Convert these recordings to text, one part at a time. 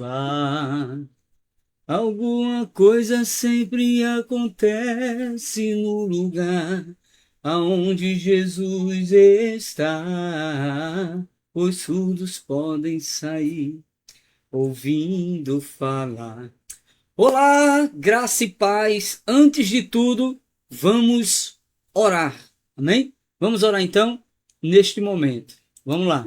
vá. Alguma coisa sempre acontece no lugar aonde Jesus está. Os surdos podem sair ouvindo falar. Olá, graça e paz. Antes de tudo, vamos orar. Amém? Vamos orar então neste momento. Vamos lá.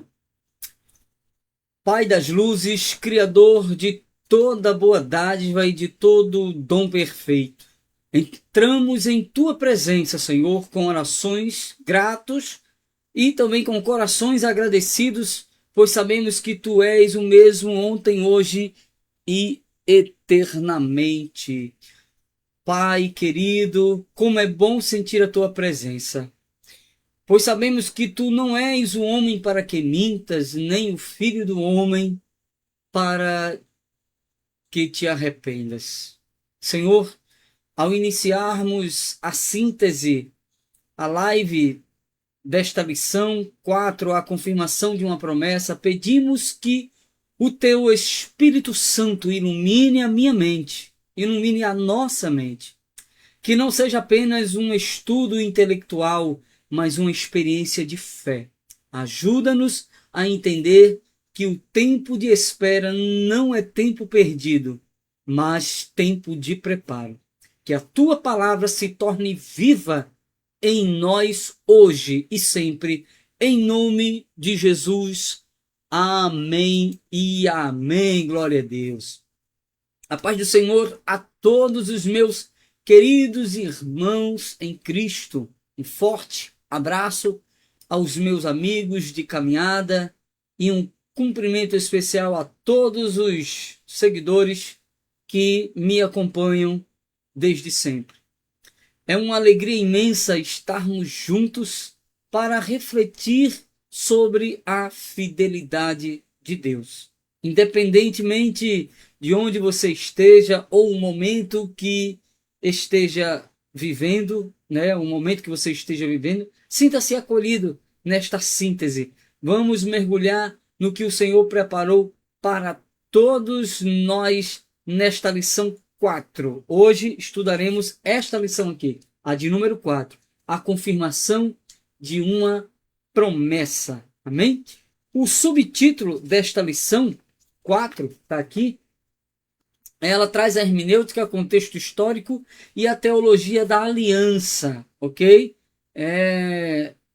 Pai das luzes, Criador de toda boa dádiva e de todo dom perfeito. Entramos em tua presença, Senhor, com orações gratos e também com corações agradecidos, pois sabemos que tu és o mesmo ontem, hoje e eternamente. Pai querido, como é bom sentir a tua presença, pois sabemos que tu não és o homem para que mintas, nem o filho do homem para que te arrependas. Senhor, ao iniciarmos a síntese, a live desta lição 4, a confirmação de uma promessa, pedimos que o teu Espírito Santo ilumine a minha mente, ilumine a nossa mente, que não seja apenas um estudo intelectual, mas uma experiência de fé. Ajuda-nos a entender que o tempo de espera não é tempo perdido, mas tempo de preparo. Que a tua palavra se torne viva em nós hoje e sempre, em nome de Jesus. Amém e amém. Glória a Deus. A paz do Senhor a todos os meus queridos irmãos em Cristo. Um forte abraço aos meus amigos de caminhada e um cumprimento especial a todos os seguidores que me acompanham desde sempre. É uma alegria imensa estarmos juntos para refletir sobre a fidelidade de Deus. Independentemente de onde você esteja ou o momento que esteja vivendo, né, o momento que você esteja vivendo, sinta-se acolhido nesta síntese. Vamos mergulhar no que o Senhor preparou para todos nós nesta lição 4. Hoje estudaremos esta lição aqui, a de número 4, a confirmação de uma promessa. Amém? O subtítulo desta lição 4 está aqui. Ela traz a hermenêutica, contexto histórico e a teologia da aliança, ok?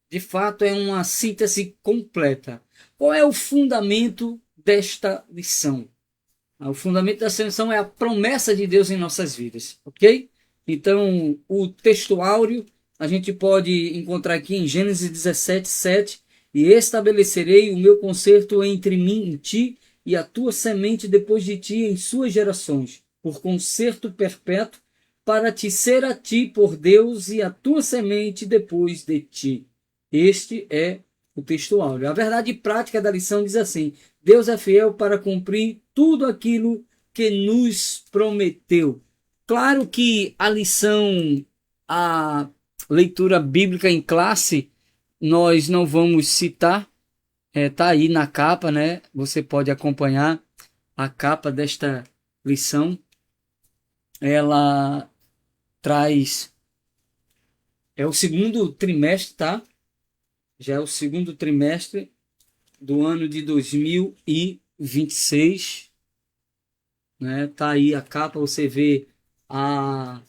De fato, é uma síntese completa. Qual é o fundamento desta lição? O fundamento dessa lição é a promessa de Deus em nossas vidas, ok? Então, o texto áureo a gente pode encontrar aqui em Gênesis 17, 7. E estabelecerei o meu concerto entre mim e ti, e a tua semente depois de ti em suas gerações, por concerto perpétuo, para te ser a ti por Deus e a tua semente depois de ti. Este é o texto áureo. A verdade prática da lição diz assim: Deus é fiel para cumprir tudo aquilo que nos prometeu. Claro que a lição, a leitura bíblica em classe, nós não vamos citar, tá aí na capa, né? Você pode acompanhar a capa desta lição. Ela traz, é o segundo trimestre, tá? Já é o segundo trimestre do ano de 2026, né? Tá aí a capa, você vê a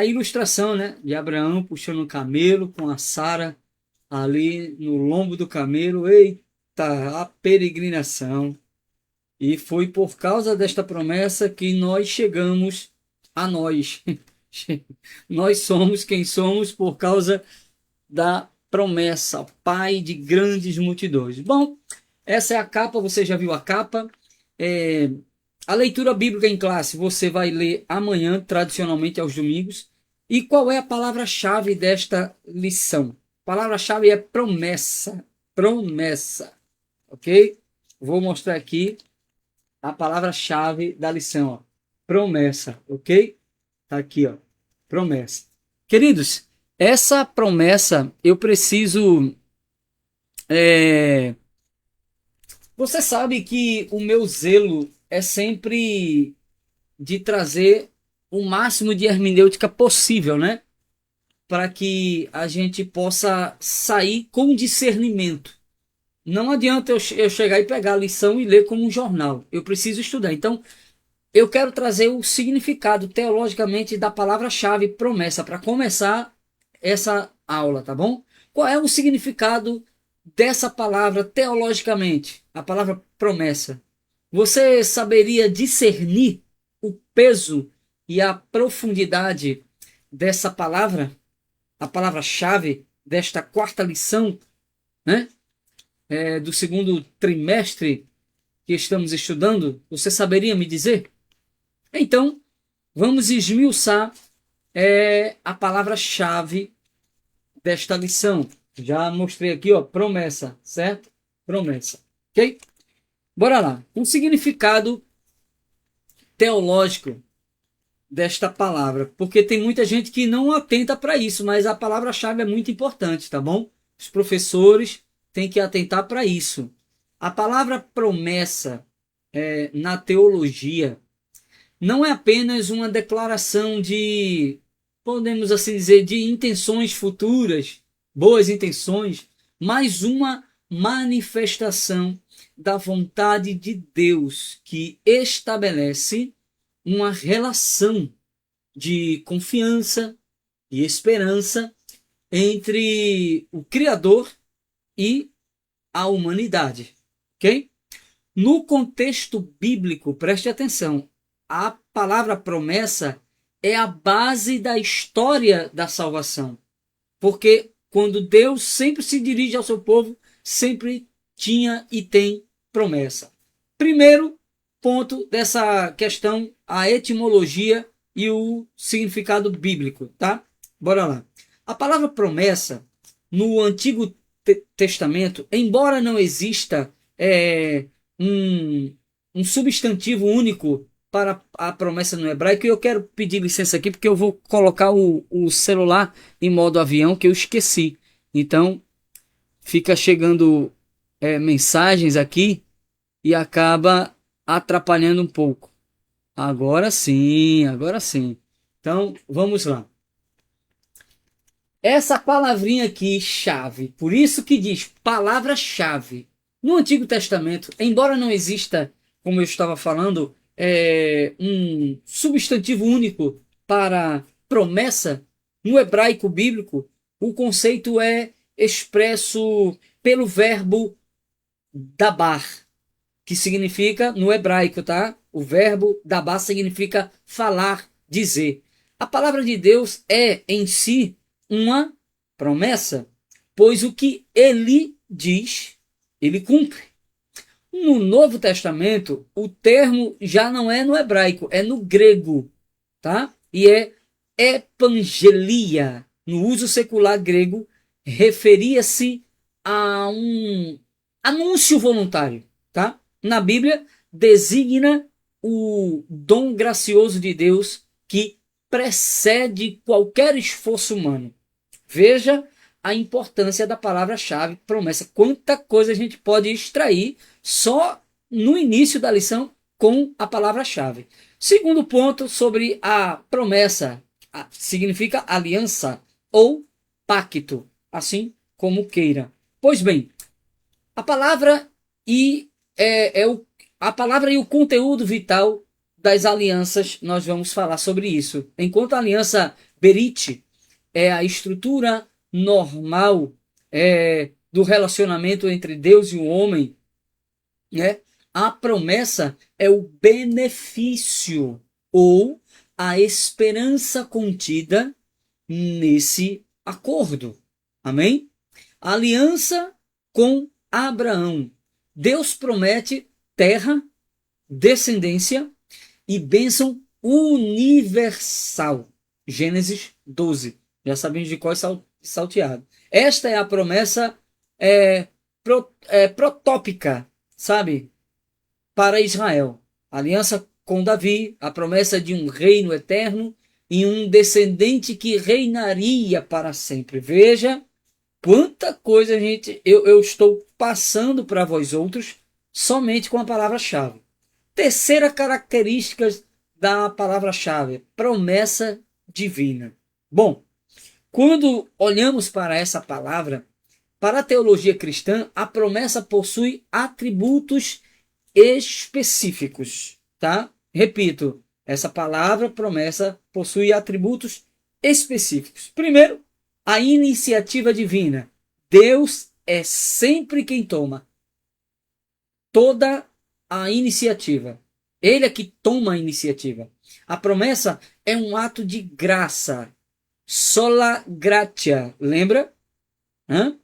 ilustração, né, de Abraão puxando o camelo com a Sara ali no lombo do camelo. Eita, a peregrinação! E foi por causa desta promessa que nós chegamos a nós. Nós somos quem somos por causa da promessa, Pai de grandes multidões. Bom, essa é a capa, você já viu a capa. A leitura bíblica em classe você vai ler amanhã, tradicionalmente aos domingos. E qual é a palavra-chave desta lição? A palavra-chave é promessa. Promessa. Ok? Vou mostrar aqui a palavra-chave da lição. Ó. Promessa. Ok? Tá aqui, ó. Promessa. Queridos, essa promessa eu preciso. Você sabe que o meu zelo é sempre de trazer o máximo de hermenêutica possível, né? Para que a gente possa sair com discernimento. Não adianta eu chegar e pegar a lição e ler como um jornal. Eu preciso estudar. Então, eu quero trazer o significado teologicamente da palavra-chave promessa para começar essa aula, tá bom? Qual é o significado dessa palavra teologicamente? A palavra promessa. Você saberia discernir o peso e a profundidade dessa palavra? A palavra-chave desta quarta lição, né? Do segundo trimestre que estamos estudando, você saberia me dizer? Então, vamos esmiuçar a palavra-chave desta lição. Já mostrei aqui, ó, promessa, certo? Promessa, ok? Bora lá. Um significado teológico desta palavra, porque tem muita gente que não atenta para isso, mas a palavra-chave é muito importante, tá bom? Os professores têm que atentar para isso. A palavra promessa na teologia não é apenas uma declaração de, podemos assim dizer, de intenções futuras, boas intenções, mas uma manifestação da vontade de Deus que estabelece uma relação de confiança e esperança entre o Criador e a humanidade, ok? No contexto bíblico, preste atenção, a palavra promessa é a base da história da salvação. Porque quando Deus sempre se dirige ao seu povo, sempre tinha e tem promessa. Primeiro ponto dessa questão, a etimologia e o significado bíblico, tá? Bora lá. A palavra promessa, no Antigo Testamento, embora não exista um substantivo único para a promessa no hebraico, e eu quero pedir licença aqui porque eu vou colocar o celular em modo avião que eu esqueci. Então, fica chegando mensagens aqui e acaba atrapalhando um pouco. Agora sim, agora sim. Então, vamos lá. Essa palavrinha aqui, chave, por isso que diz palavra-chave. No Antigo Testamento, embora não exista, como eu estava falando, um substantivo único para promessa, no hebraico bíblico, o conceito é expresso pelo verbo dabar, que significa, no hebraico, tá? O verbo dabar significa falar, dizer. A palavra de Deus é, em si, uma promessa, pois o que ele diz, ele cumpre. No Novo Testamento, o termo já não é no hebraico, é no grego, tá? E é evangelia. No uso secular grego, referia-se a um anúncio voluntário, tá? Na Bíblia, designa o dom gracioso de Deus que precede qualquer esforço humano. Veja a importância da palavra-chave, promessa. Quanta coisa a gente pode extrair só no início da lição com a palavra-chave. Segundo ponto sobre a promessa, significa aliança ou pacto, assim como queira. Pois bem, a palavra e a palavra e o conteúdo vital das alianças, nós vamos falar sobre isso. Enquanto a aliança Berit é a estrutura normal do relacionamento entre Deus e o homem, né? A promessa é o benefício ou a esperança contida nesse acordo. Amém? A aliança com Abraão. Deus promete terra, descendência e bênção universal. Gênesis 12. Já sabemos de qual é salteado. Esta é a promessa protópica, sabe? Para Israel. Aliança com Davi, a promessa de um reino eterno e um descendente que reinaria para sempre. Veja quanta coisa, gente, eu estou passando para vós outros somente com a palavra-chave. Terceira característica da palavra-chave, promessa divina. Bom, quando olhamos para essa palavra, para a teologia cristã, a promessa possui atributos específicos, tá? Repito, essa palavra promessa possui atributos específicos. Primeiro, a iniciativa divina. Deus é sempre quem toma toda a iniciativa. Ele é que toma a iniciativa. A promessa é um ato de graça. Sola gratia. Lembra? Hã?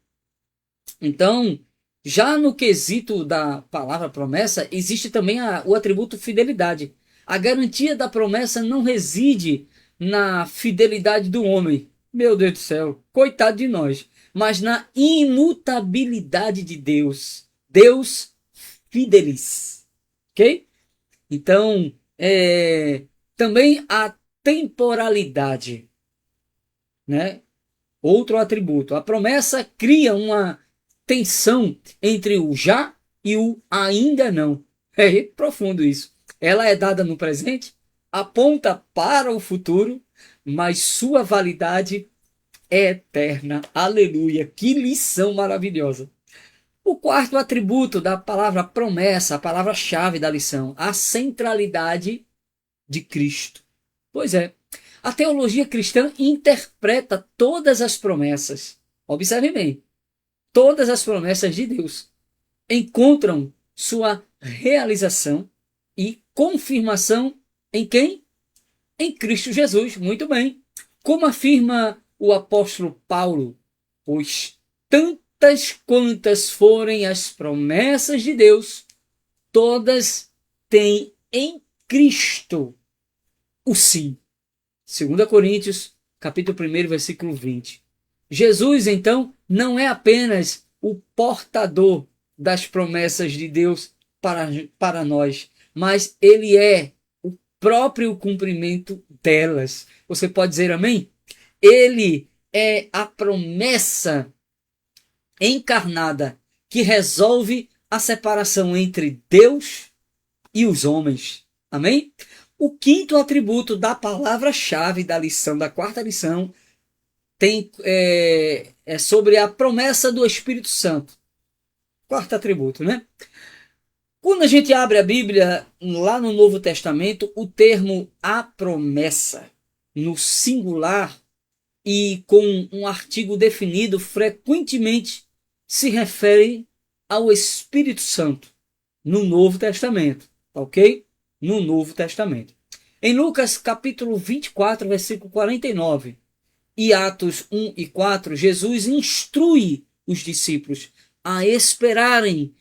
Então, já no quesito da palavra promessa, existe também o atributo fidelidade. A garantia da promessa não reside na fidelidade do homem. Meu Deus do céu, coitado de nós. Mas na imutabilidade de Deus. Deus fidelis. Ok? Então, também a temporalidade, né? Outro atributo. A promessa cria uma tensão entre o já e o ainda não. É profundo isso. Ela é dada no presente, aponta para o futuro, mas sua validade é eterna. Aleluia! Que lição maravilhosa! O quarto atributo da palavra promessa, a palavra-chave da lição, a centralidade de Cristo. Pois é, a teologia cristã interpreta todas as promessas. Observe bem, todas as promessas de Deus encontram sua realização e confirmação em quem? Em Cristo Jesus. Muito bem. Como afirma o apóstolo Paulo, pois tantas quantas forem as promessas de Deus, todas têm em Cristo o sim. 2 Coríntios, capítulo 1, versículo 20. Jesus, então, não é apenas o portador das promessas de Deus para nós, mas ele é o próprio cumprimento delas. Você pode dizer amém? Ele é a promessa encarnada que resolve a separação entre Deus e os homens. Amém? O quinto atributo da palavra-chave da lição, da quarta lição, é sobre a promessa do Espírito Santo. Quarto atributo, né? Quando a gente abre a Bíblia, lá no Novo Testamento, o termo a promessa, no singular e com um artigo definido, frequentemente se refere ao Espírito Santo no Novo Testamento, ok? No Novo Testamento. Em Lucas capítulo 24, versículo 49 e Atos 1 e 4, Jesus instrui os discípulos a esperarem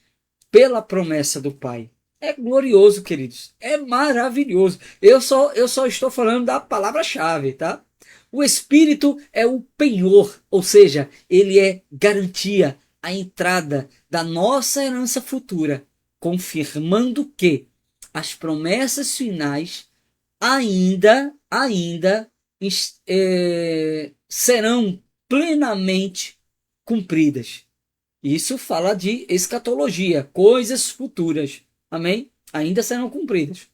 pela promessa do Pai. É glorioso, queridos. É maravilhoso. Eu só estou falando da palavra-chave, tá? O Espírito é o penhor, ou seja, ele é garantia, a entrada da nossa herança futura, confirmando que as promessas finais ainda serão plenamente cumpridas. Isso fala de escatologia, coisas futuras. Amém? Ainda serão cumpridas.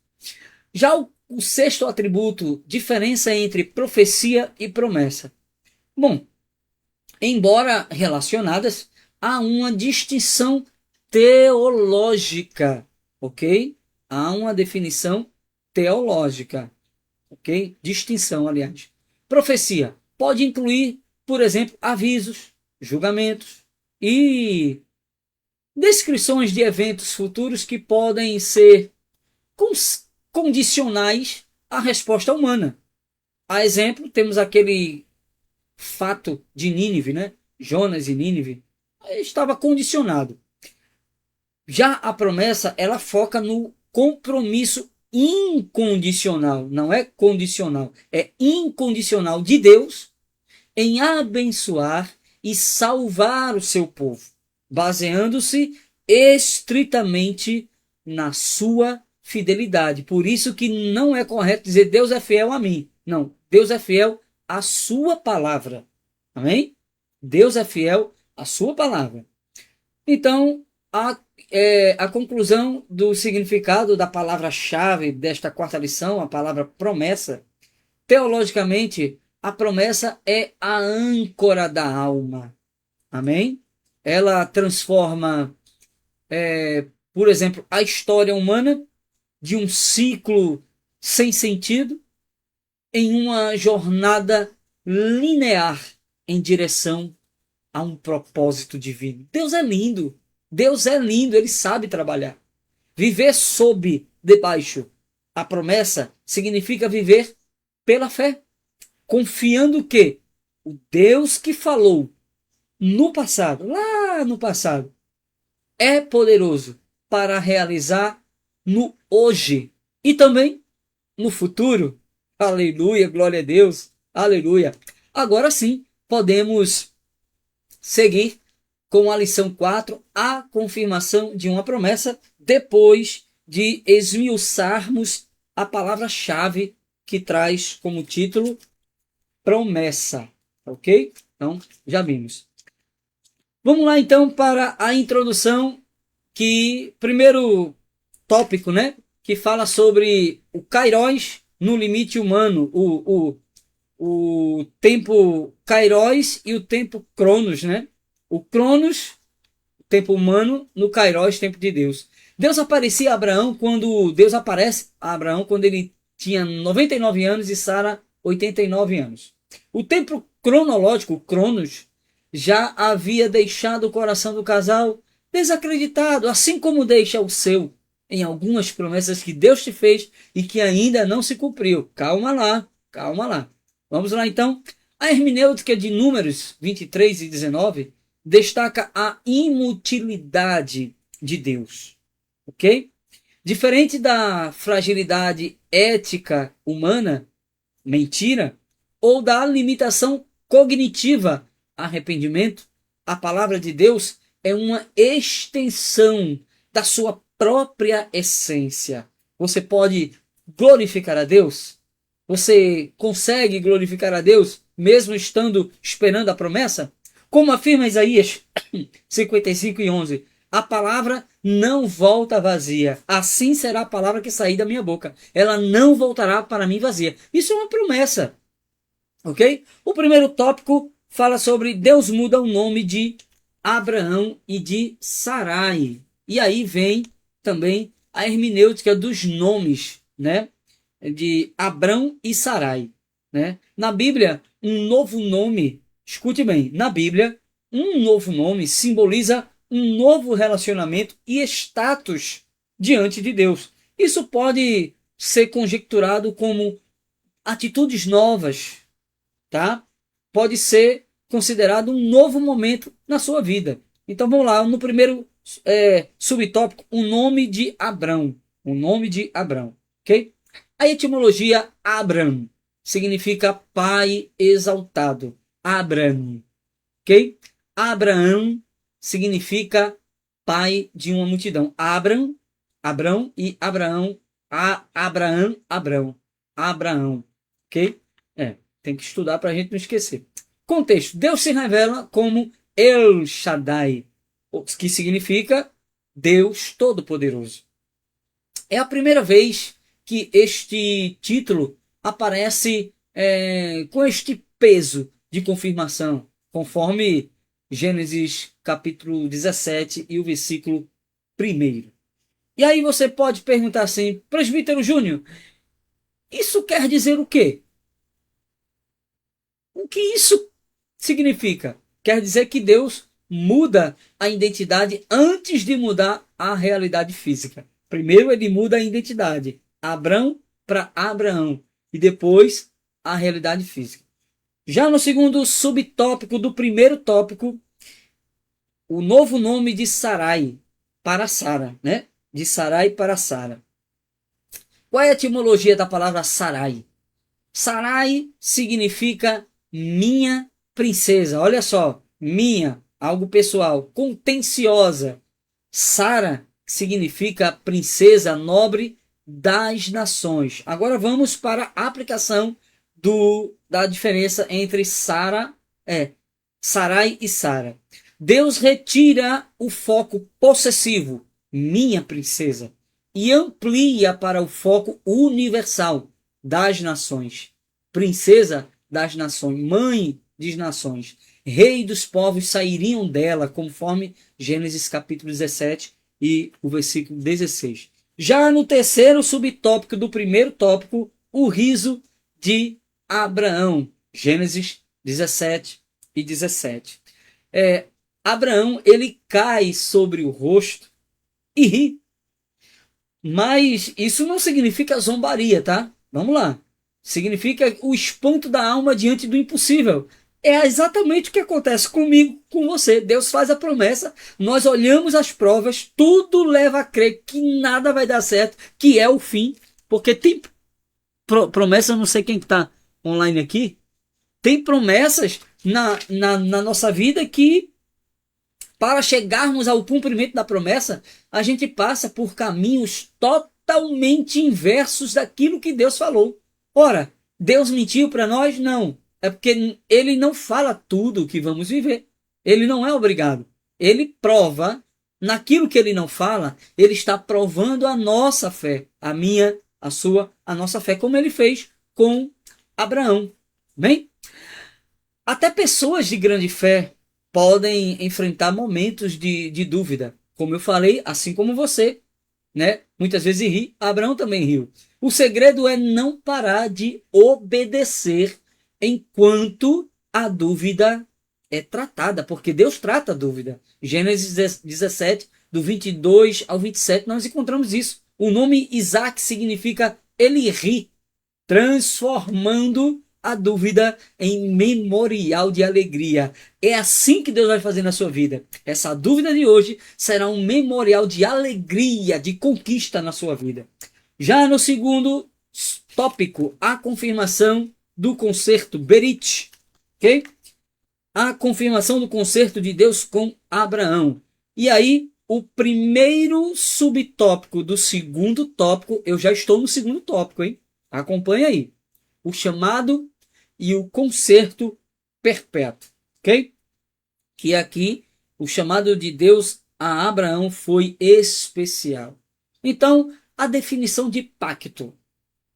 Já o sexto atributo, diferença entre profecia e promessa. Bom, embora relacionadas, há uma distinção teológica, ok? Há uma definição teológica, ok? Distinção, aliás. Profecia pode incluir, por exemplo, avisos, julgamentos e descrições de eventos futuros que podem ser condicionais à resposta humana. A exemplo, temos aquele fato de Nínive, né? Jonas e Nínive. Estava condicionado. Já a promessa, ela foca no compromisso incondicional, não é condicional, é incondicional de Deus em abençoar e salvar o seu povo, baseando-se estritamente na sua fidelidade. Por isso que não é correto dizer Deus é fiel a mim. Não, Deus é fiel à sua palavra. Amém? Deus é fiel à sua palavra. Então, A conclusão do significado da palavra-chave desta quarta lição, a palavra promessa, teologicamente, a promessa é a âncora da alma. Amém? Ela transforma, por exemplo, a história humana de um ciclo sem sentido em uma jornada linear em direção a um propósito divino. Deus é lindo. Deus é lindo, ele sabe trabalhar. Viver sob, debaixo, a promessa significa viver pela fé, confiando que o Deus que falou no passado, lá no passado, é poderoso para realizar no hoje e também no futuro. Aleluia, glória a Deus, aleluia. Agora sim, podemos seguir com a lição 4, a confirmação de uma promessa, depois de esmiuçarmos a palavra-chave que traz como título promessa, ok? Então, já vimos. Vamos lá então para a introdução, primeiro tópico, né? Que fala sobre o kairos no limite humano, o tempo kairos e o tempo cronos, né? O cronos, tempo humano, no kairos, tempo de Deus. Deus aparecia a Abraão quando Deus aparece a Abraão quando ele tinha 99 anos e Sara 89 anos. O tempo cronológico, cronos, já havia deixado o coração do casal desacreditado, assim como deixa o seu em algumas promessas que Deus te fez e que ainda não se cumpriu. Calma lá, calma lá. Vamos lá então. A hermenêutica de Números 23 e 19 destaca a inutilidade de Deus, ok? Diferente da fragilidade ética humana, mentira, ou da limitação cognitiva, arrependimento, a palavra de Deus é uma extensão da sua própria essência. Você pode glorificar a Deus? Você consegue glorificar a Deus mesmo estando esperando a promessa? Como afirma Isaías 55 e 11, a palavra não volta vazia. Assim será a palavra que sair da minha boca. Ela não voltará para mim vazia. Isso é uma promessa. Ok? O primeiro tópico fala sobre Deus muda o nome de Abraão e de Sarai. E aí vem também a hermenêutica dos nomes, né? De Abrão e Sarai, né? Na Bíblia, um novo nome, escute bem, na Bíblia, um novo nome simboliza um novo relacionamento e status diante de Deus. Isso pode ser conjecturado como atitudes novas, tá? Pode ser considerado um novo momento na sua vida. Então vamos lá, no primeiro subtópico, o nome de Abrão. O nome de Abrão, ok? A etimologia Abram significa pai exaltado. Abram, ok? Abraão significa pai de uma multidão. Abram, Abrão e Abraão. Abraão, Abrão. Abraão, ok? Tem que estudar para a gente não esquecer. Contexto. Deus se revela como El Shaddai, que significa Deus Todo-Poderoso. É a primeira vez que este título aparece com este peso de confirmação, conforme Gênesis capítulo 17 e o versículo 1. E aí você pode perguntar assim, presbítero Júnior, isso quer dizer o quê? O que isso significa? Quer dizer que Deus muda a identidade antes de mudar a realidade física. Primeiro ele muda a identidade, Abrão para Abraão, e depois a realidade física. Já no segundo subtópico do primeiro tópico, o novo nome de Sarai para Sara, né? De Sarai para Sara. Qual é a etimologia da palavra Sarai? Sarai significa minha princesa. Olha só, minha, algo pessoal, contenciosa. Sara significa princesa nobre das nações. Agora vamos para a aplicação da diferença entre Sarai e Sara. Deus retira o foco possessivo, minha princesa, e amplia para o foco universal, das nações. Princesa das nações, mãe das nações, rei dos povos sairiam dela, conforme Gênesis capítulo 17 e o versículo 16. Já no terceiro subtópico do primeiro tópico, o riso de Abraão, Gênesis 17 e 17. Abraão, ele cai sobre o rosto e ri. Mas isso não significa zombaria, tá? Vamos lá. Significa o espanto da alma diante do impossível. É exatamente o que acontece comigo, com você. Deus faz a promessa, nós olhamos as provas, tudo leva a crer que nada vai dar certo, que é o fim. Porque tem promessa, não sei quem está online aqui, tem promessas na nossa vida que, para chegarmos ao cumprimento da promessa, a gente passa por caminhos totalmente inversos daquilo que Deus falou. Ora, Deus mentiu para nós? Não. É porque ele não fala tudo o que vamos viver. Ele não é obrigado. Ele prova, naquilo que ele não fala, ele está provando a nossa fé. A minha, a sua, a nossa fé, como ele fez com Abraão. Bem? Até pessoas de grande fé podem enfrentar momentos de dúvida. Como eu falei, assim como você, né? Muitas vezes ri, Abraão também riu. O segredo é não parar de obedecer enquanto a dúvida é tratada, porque Deus trata a dúvida. Gênesis 17, do 22 ao 27, nós encontramos isso. O nome Isaac significa ele ri, transformando a dúvida em memorial de alegria. É assim que Deus vai fazer na sua vida. Essa dúvida de hoje será um memorial de alegria, de conquista na sua vida. Já no segundo tópico, a confirmação do concerto Berit, ok? A confirmação do concerto de Deus com Abraão. E aí, o primeiro subtópico do segundo tópico, eu já estou no segundo tópico, hein? Acompanha aí. O chamado e o concerto perpétuo, ok? Que aqui o chamado de Deus a Abraão foi especial. Então, a definição de pacto.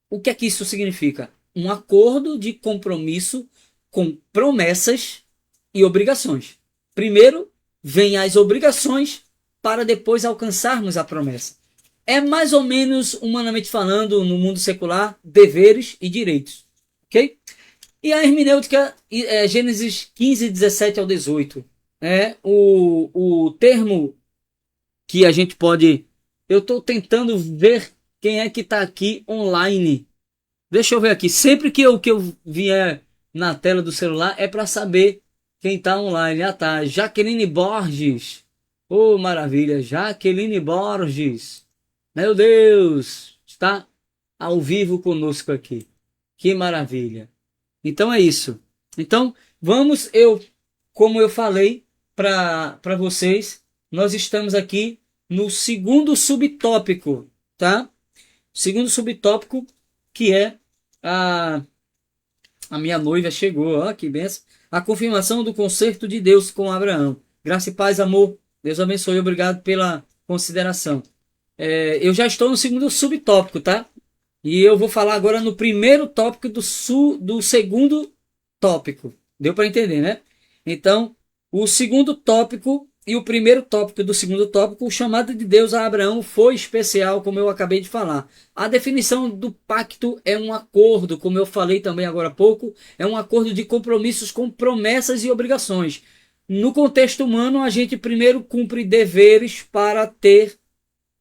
O que é que isso significa? Um acordo de compromisso com promessas e obrigações. Primeiro, vem as obrigações para depois alcançarmos a promessa. É mais ou menos, humanamente falando, no mundo secular, deveres e direitos. Ok? E a hermenêutica, Gênesis 15, 17 ao 18. O termo que a gente pode... Eu estou tentando ver quem é que está aqui online. Deixa eu ver aqui. Sempre que eu vier na tela do celular é para saber quem está online. Ah, tá. Jaqueline Borges. Oh, maravilha. Jaqueline Borges. Meu Deus. Está ao vivo conosco aqui. Que maravilha. Então é isso. Então, vamos, como eu falei para vocês, nós estamos aqui no segundo subtópico, tá? Segundo subtópico, que é a minha noiva chegou, ó, que benção. A confirmação do concerto de Deus com Abraão. Graça e paz, amor. Deus abençoe, obrigado pela consideração. Eu já estou no segundo subtópico, tá? E eu vou falar agora no primeiro tópico do segundo tópico. Deu para entender, né? Então, o segundo tópico e o primeiro tópico do segundo tópico, o chamado de Deus a Abraão foi especial, como eu acabei de falar. A definição do pacto é um acordo, como eu falei também agora há pouco, é um acordo de compromissos com promessas e obrigações. No contexto humano, a gente primeiro cumpre deveres para ter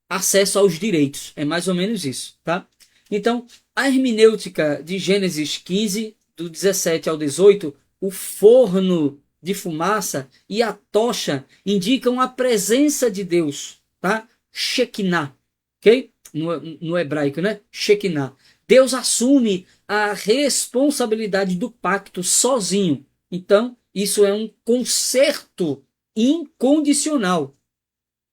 acesso aos direitos. É mais ou menos isso, tá? Então, a hermenêutica de Gênesis 15, do 17 ao 18, o forno de fumaça e a tocha indicam a presença de Deus, tá? Shekinah, ok? No hebraico, né? Shekinah. Deus assume a responsabilidade do pacto sozinho. Então, isso é um concerto incondicional.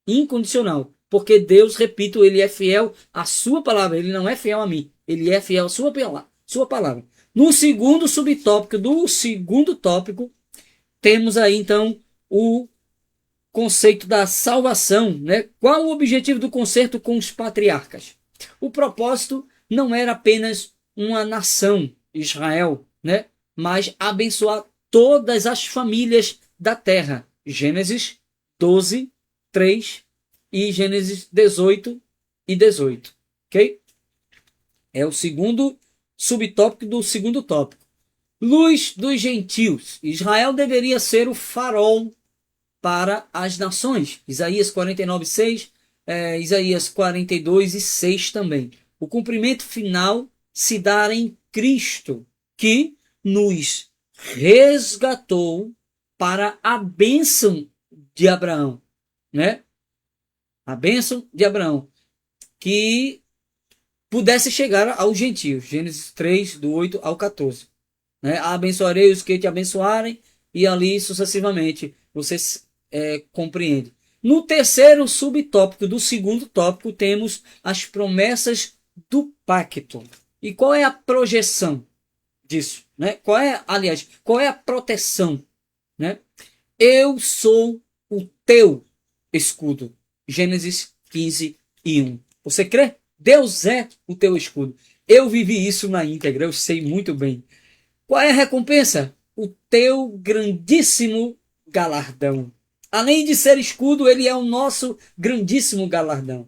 Incondicional. Porque Deus, repito, ele é fiel à sua palavra. Ele não é fiel a mim. Ele é fiel à sua palavra. No segundo subtópico do segundo tópico, temos aí então conceito da salvação, né? Qual o objetivo do concerto com os patriarcas? O propósito não era apenas uma nação, Israel, né? Mas abençoar todas as famílias da terra. Gênesis 12, 3 e Gênesis 18 e 18. Ok? É o segundo subtópico do segundo tópico. Luz dos gentios. Israel deveria ser o farol para as nações. Isaías 49, 6, Isaías 42 e 6 também. O cumprimento final se dá em Cristo, que nos resgatou para a bênção de Abraão, né? A bênção de Abraão, que pudesse chegar aos gentios. Gênesis 3, do 8 ao 14. Né? Abençoarei os que te abençoarem, e ali sucessivamente. Vocês compreendem. No terceiro subtópico do segundo tópico, temos as promessas do pacto. E qual é a projeção disso? Né? Qual é a proteção? Né? Eu sou o teu escudo. Gênesis 15 e 1. Você crê? Deus é o teu escudo. Eu vivi isso na íntegra, eu sei muito bem. Qual é a recompensa? O teu grandíssimo galardão. Além de ser escudo, ele é o nosso grandíssimo galardão.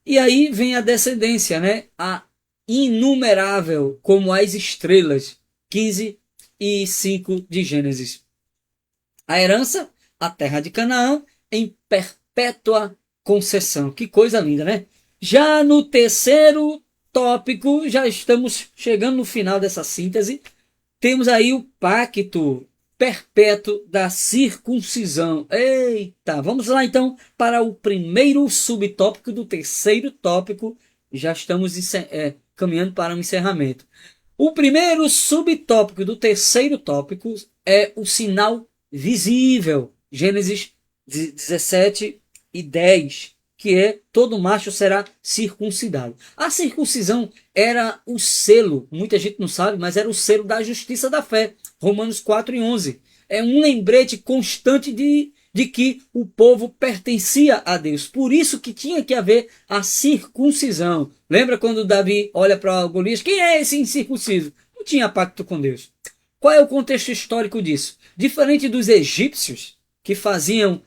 E aí vem a descendência, né? A inumerável, como as estrelas. 15 e 5 de Gênesis. A herança, a terra de Canaã, em perpétua concessão. Que coisa linda, né? Já no terceiro tópico, já estamos chegando no final dessa síntese. Temos aí o pacto perpétuo da circuncisão. Eita, vamos lá então para o primeiro subtópico do terceiro tópico. Já estamos caminhando para o encerramento. O primeiro subtópico do terceiro tópico é o sinal visível. Gênesis 17 e 10. Que é todo macho será circuncidado. A circuncisão era o selo, muita gente não sabe, mas era o selo da justiça da fé. Romanos 4 e 11. É um lembrete constante de que o povo pertencia a Deus. Por isso que tinha que haver a circuncisão. Lembra quando Davi olha para Golias? Quem é esse incircunciso? Não tinha pacto com Deus. Qual é o contexto histórico disso? Diferente dos egípcios, que faziam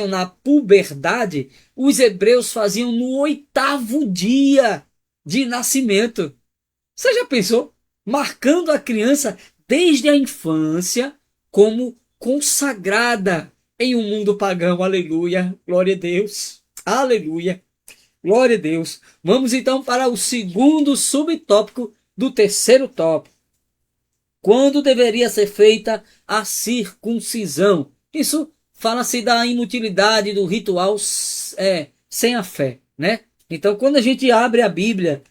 na puberdade, os hebreus faziam no 8º dia de nascimento. Você já pensou? Marcando a criança desde a infância como consagrada em um mundo pagão. Aleluia, glória a Deus, aleluia, glória a Deus. Vamos então para o segundo subtópico do terceiro tópico. Quando deveria ser feita a circuncisão? Isso fala-se da inutilidade do ritual sem a fé, né? Então, quando a gente abre a Bíblia,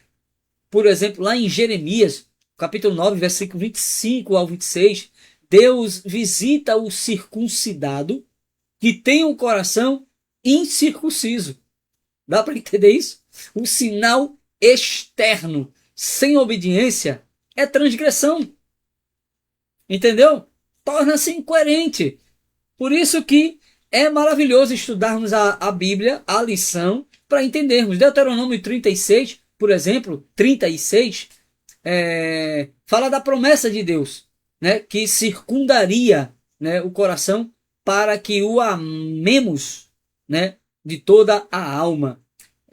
por exemplo, lá em Jeremias, capítulo 9, versículo 25 ao 26, Deus visita o circuncidado que tem um coração incircunciso. Dá para entender isso? O sinal externo sem obediência é transgressão. Entendeu? Torna-se incoerente. Por isso que é maravilhoso estudarmos a Bíblia, a lição, para entendermos. Deuteronômio 36, por exemplo, 36, fala da promessa de Deus, né, que circundaria, né, o coração para que o amemos, né, de toda a alma.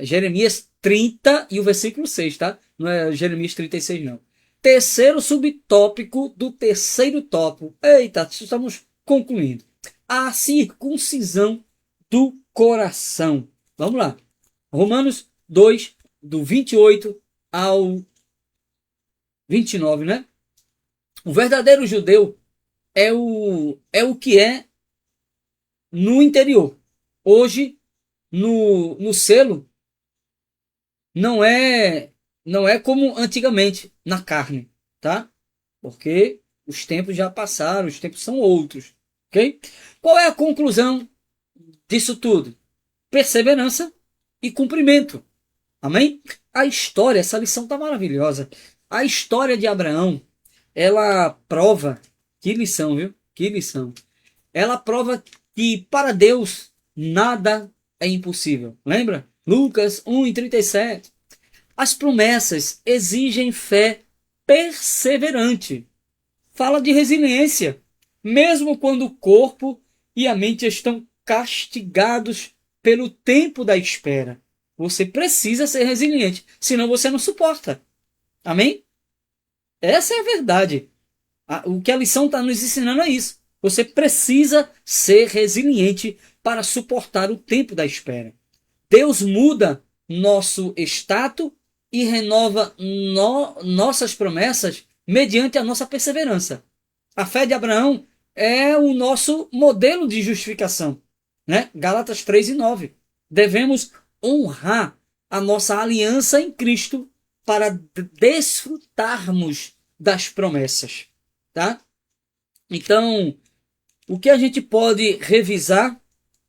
Jeremias 30 e o versículo 6, tá? Não é Jeremias 36, não. Terceiro subtópico do terceiro tópico. Eita, estamos concluindo. A circuncisão do coração. Vamos lá. Romanos 2, do 28 ao 29, né? O verdadeiro judeu é o que é no interior. Hoje, no selo, não é como antigamente, na carne, tá? Porque os tempos já passaram, os tempos são outros, ok? Qual é a conclusão disso tudo? Perseverança e cumprimento. Amém? A história, essa lição tá maravilhosa. A história de Abraão, ela prova, que lição, viu? Que lição. Ela prova que para Deus nada é impossível. Lembra? Lucas 1:37. As promessas exigem fé perseverante. Fala de resiliência, mesmo quando o corpo e a mente estão castigados pelo tempo da espera. Você precisa ser resiliente, senão você não suporta. Amém? Essa é a verdade. O que a lição está nos ensinando é isso. Você precisa ser resiliente para suportar o tempo da espera. Deus muda nosso status e renova nossas promessas mediante a nossa perseverança. A fé de Abraão é o nosso modelo de justificação, né? Gálatas 3:9. Devemos honrar a nossa aliança em Cristo para desfrutarmos das promessas, tá? Então, o que a gente pode revisar,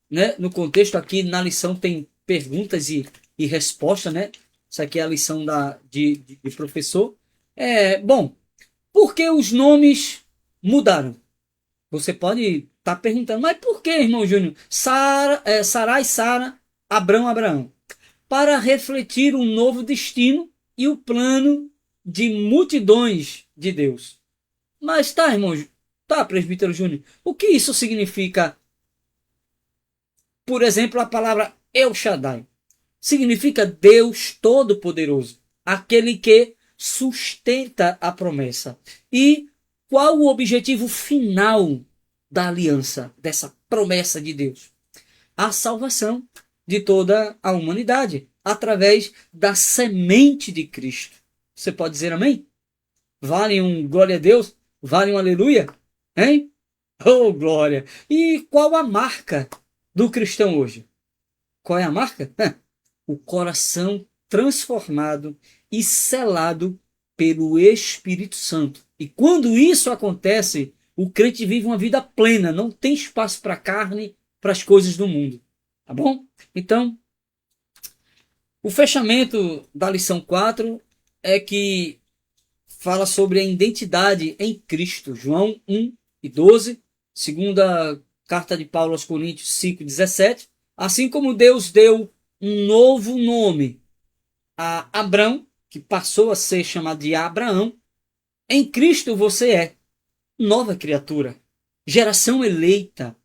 né? No contexto aqui, na lição tem perguntas e respostas, né? Isso aqui é a lição de professor. Bom, por que os nomes mudaram? Você pode estar perguntando, mas por que, irmão Júnior? Sarai, Sara, Abrão, Abraão. Para refletir um novo destino e o plano de multidões de Deus. Mas tá, irmão, tá, presbítero Júnior, o que isso significa? Por exemplo, a palavra El Shaddai. Significa Deus Todo-Poderoso, aquele que sustenta a promessa. E qual o objetivo final da aliança, dessa promessa de Deus? A salvação de toda a humanidade, através da semente de Cristo. Você pode dizer amém? Vale um glória a Deus? Vale um aleluia? Hein? Oh, glória! E qual a marca do cristão hoje? Qual é a marca? O coração transformado e selado pelo Espírito Santo. E quando isso acontece, o crente vive uma vida plena, não tem espaço para a carne, para as coisas do mundo. Tá bom? Então, o fechamento da lição 4 é que fala sobre a identidade em Cristo. João 1:12, segunda carta de Paulo aos Coríntios 5:17. Assim como Deus deu um novo nome a Abrão, que passou a ser chamado de Abraão, em Cristo você é nova criatura, geração eleita,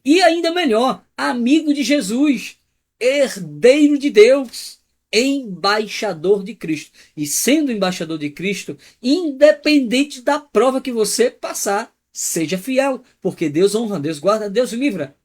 e ainda melhor, amigo de Jesus, herdeiro de Deus, embaixador de Cristo. E sendo embaixador de Cristo, independente da prova que você passar, seja fiel, porque Deus honra, Deus guarda, Deus livra.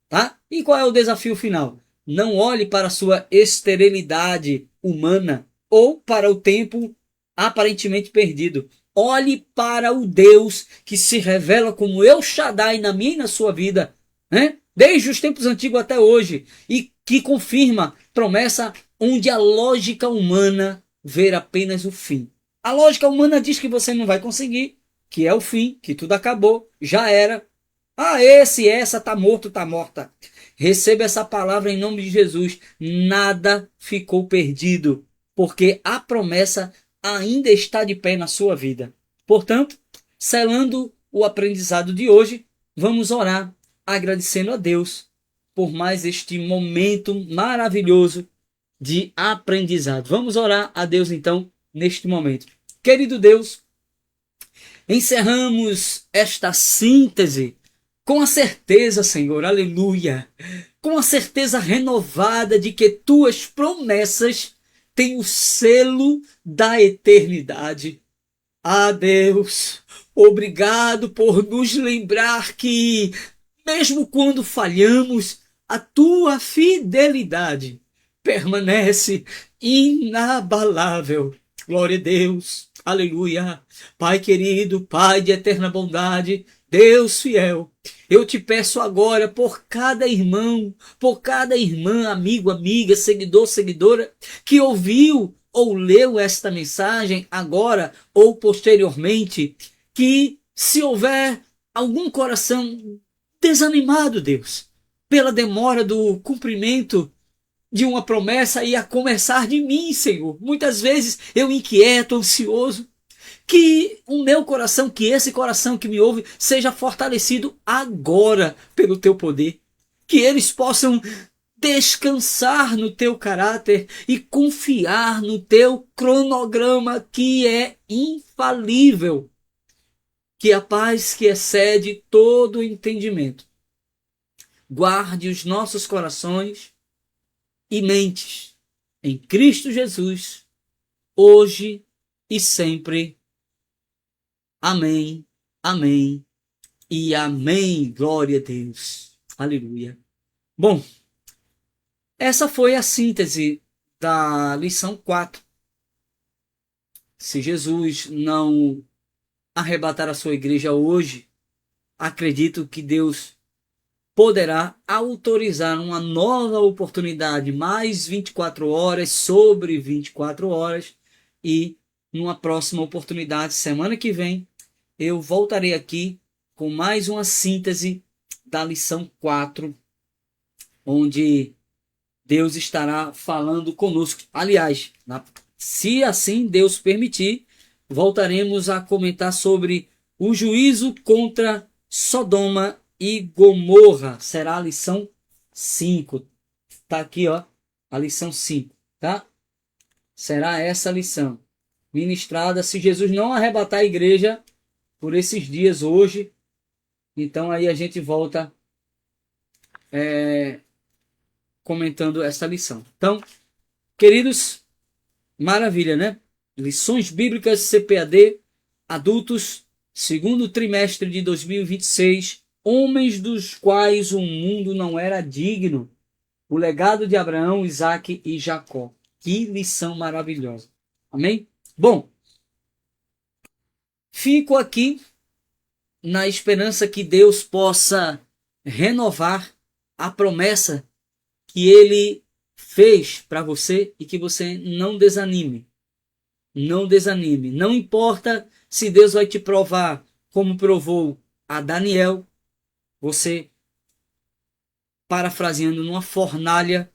Tá? E qual é o desafio final? Não olhe para a sua esterilidade humana ou para o tempo aparentemente perdido. Olhe para o Deus que se revela como El Shaddai na minha e na sua vida, né? Desde os tempos antigos até hoje, e que confirma promessa onde a lógica humana vê apenas o fim. A lógica humana diz que você não vai conseguir, que é o fim, que tudo acabou, já era. Essa tá morto, tá morta. Receba essa palavra em nome de Jesus. Nada ficou perdido, porque a promessa ainda está de pé na sua vida. Portanto, selando o aprendizado de hoje, vamos orar agradecendo a Deus por mais este momento maravilhoso de aprendizado. Vamos orar a Deus então neste momento. Querido Deus, encerramos esta síntese com a certeza, Senhor, aleluia, com a certeza renovada de que tuas promessas têm o selo da eternidade. Deus, obrigado por nos lembrar que, mesmo quando falhamos, a tua fidelidade permanece inabalável. Glória a Deus, aleluia. Pai querido, Pai de eterna bondade, Deus fiel, eu te peço agora por cada irmão, por cada irmã, amigo, amiga, seguidor, seguidora, que ouviu ou leu esta mensagem agora ou posteriormente, que se houver algum coração desanimado, Deus, pela demora do cumprimento de uma promessa e a começar de mim, Senhor. Muitas vezes eu inquieto, ansioso, Que o meu coração, que esse coração que me ouve, seja fortalecido agora pelo teu poder. Que eles possam descansar no teu caráter e confiar no teu cronograma que é infalível. Que a paz que excede todo entendimento guarde os nossos corações e mentes em Cristo Jesus, hoje e sempre. Amém, amém e amém. Glória a Deus. Aleluia. Bom, essa foi a síntese da lição 4. Se Jesus não arrebatar a sua igreja hoje, acredito que Deus poderá autorizar uma nova oportunidade, mais 24 horas, sobre 24 horas, e numa próxima oportunidade, semana que vem, eu voltarei aqui com mais uma síntese da lição 4, onde Deus estará falando conosco. Aliás, se assim Deus permitir, voltaremos a comentar sobre o juízo contra Sodoma e Gomorra. Será a lição 5. Tá aqui, ó, a lição 5, tá? Será essa lição ministrada se Jesus não arrebatar a igreja por esses dias hoje. Então aí a gente volta comentando essa lição. Então, queridos, maravilha, né? Lições bíblicas CPAD, adultos, segundo trimestre de 2026, homens dos quais o mundo não era digno. O legado de Abraão, Isaque e Jacó. Que lição maravilhosa. Amém? Bom, fico aqui na esperança que Deus possa renovar a promessa que Ele fez para você e que você não desanime. Não desanime. Não importa se Deus vai te provar como provou a Daniel, você parafraseando numa fornalha,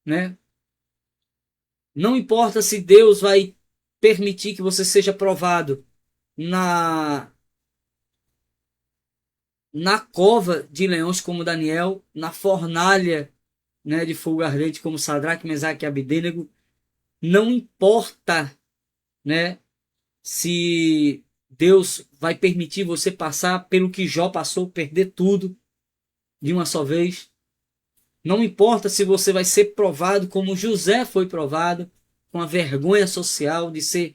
né? Não importa se Deus vai permitir que você seja provado na cova de leões como Daniel, na fornalha, né, de fogo ardente como Sadraque, Mesaque e Abedênego. Não importa, né, se Deus vai permitir você passar pelo que Jó passou, perder tudo de uma só vez. Não importa se você vai ser provado como José foi provado, com a vergonha social de ser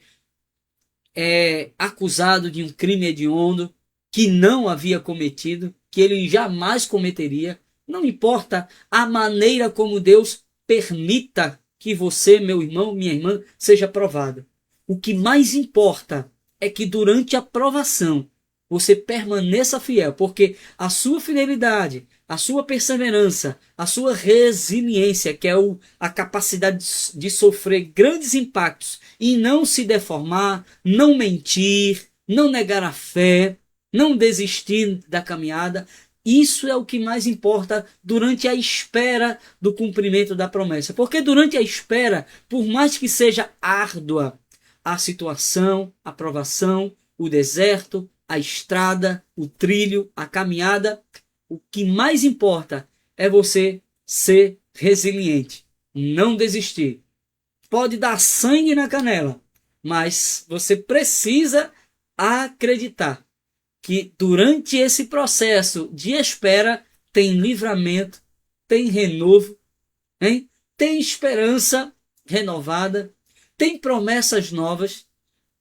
acusado de um crime hediondo que não havia cometido, que ele jamais cometeria. Não importa a maneira como Deus permita que você, meu irmão, minha irmã, seja provado. O que mais importa é que durante a provação você permaneça fiel, porque a sua fidelidade, a sua perseverança, a sua resiliência, que é a capacidade de sofrer grandes impactos e não se deformar, não mentir, não negar a fé, não desistir da caminhada, isso é o que mais importa durante a espera do cumprimento da promessa. Porque durante a espera, por mais que seja árdua a situação, a provação, o deserto, a estrada, o trilho, a caminhada, o que mais importa é você ser resiliente, não desistir. Pode dar sangue na canela, mas você precisa acreditar que durante esse processo de espera tem livramento, tem renovo, hein? Tem esperança renovada, tem promessas novas,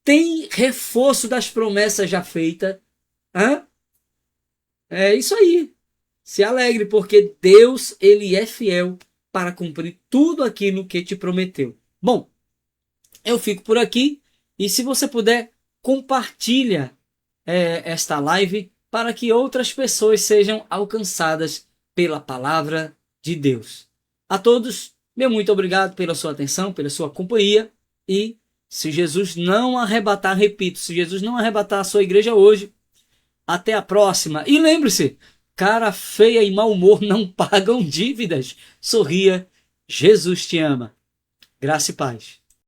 tem reforço das promessas já feitas. Hã? É isso aí. Se alegre, porque Deus, Ele é fiel para cumprir tudo aquilo que te prometeu. Bom, eu fico por aqui e se você puder, compartilha esta live para que outras pessoas sejam alcançadas pela palavra de Deus. A todos, meu muito obrigado pela sua atenção, pela sua companhia e se Jesus não arrebatar, repito, se Jesus não arrebatar a sua igreja hoje, até a próxima. E lembre-se, cara feia e mau humor não pagam dívidas. Sorria, Jesus te ama. Graça e paz.